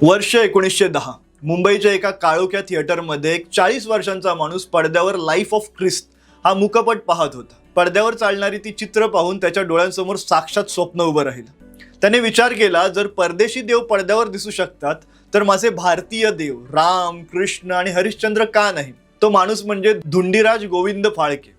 वर्ष 1910 मुंबईच्या एका काळोख्या थिएटरमध्ये एक 40 वर्षांचा माणूस पडद्यावर लाईफ ऑफ ख्रिस्त हा मुकपट पाहत होता. पडद्यावर चालणारी ती चित्र पाहून त्याच्या डोळ्यांसमोर साक्षात स्वप्न उभं राहिलं. त्याने विचार केला, जर परदेशी देव पडद्यावर दिसू शकतात तर माझे भारतीय देव राम, कृष्ण आणि हरिश्चंद्र का नाही? तो माणूस म्हणजे धुंडीराज गोविंद फाळके.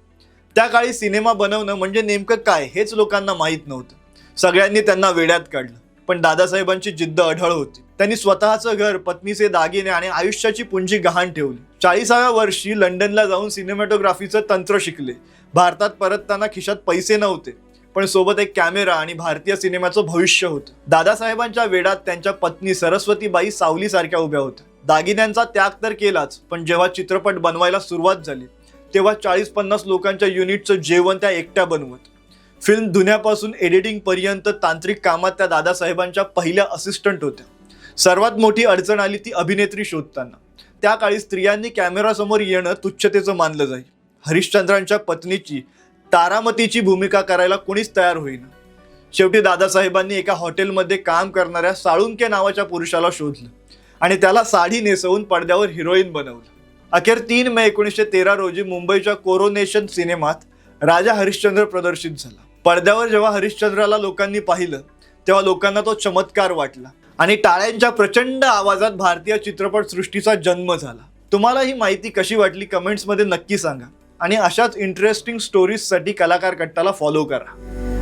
त्या काळी सिनेमा बनवणं म्हणजे नेमकं काय हेच लोकांना माहीत नव्हतं. सगळ्यांनी त्यांना वेड्यात काढलं. पण दादासाहेबांची जिद्द अढळ होती. त्यांनी स्वतःचं घर, पत्नीचे दागिने आणि आयुष्याची पुंजी गहाण ठेवली. 40व्या वर्षी लंडनला जाऊन सिनेमॅटोग्राफीचं तंत्र शिकले. भारतात परतताना खिशात पैसे नव्हते, पण सोबत एक कॅमेरा आणि भारतीय सिनेमाचं भविष्य होतं. दादासाहेबांच्या वेडात त्यांच्या पत्नी सरस्वतीबाई सावलीसारख्या उभ्या होत्या. दागिन्यांचा त्याग तर केलाच, पण जेव्हा चित्रपट बनवायला सुरुवात झाली तेव्हा 40-50 लोकांच्या युनिटचं जेवण त्या एकट्या बनवत. फिल्म धुण्यापासून एडिटिंग पर्यंत तांत्रिक कामात त्या दादासाहेबांच्या पहिल्या असिस्टंट होत्या. सर्वात मोठी अडचण आली ती अभिनेत्री शोधताना. त्या काळी स्त्रियांनी कॅमेरासमोर येणं तुच्छतेचं मानलं जाई. हरिश्चंद्रांच्या पत्नीची तारामतीची भूमिका करायला कोणीच तयार होईना. शेवटी दादासाहेबांनी एका हॉटेलमध्ये काम करणाऱ्या साळुंके नावाच्या पुरुषाला शोधलं आणि त्याला साडी नेसवून पडद्यावर हिरोईन बनवलं. अखेर 3 मे 1913 रोजी मुंबईच्या कोरोनेशन सिनेमात राजा हरिश्चंद्र प्रदर्शित झाला. पडद्यावर जेव्हा हरिश्चंद्राला लोकांनी पाहिलं तेव्हा लोकांना तो चमत्कार वाटला आणि टाळ्यांच्या प्रचंड आवाजात भारतीय चित्रपट सृष्टीचा जन्म झाला. तुम्हाला ही माहिती कशी वाटली कमेंट्समध्ये नक्की सांगा आणि अशाच इंटरेस्टिंग स्टोरीजसाठी कलाकार कट्टाला फॉलो करा.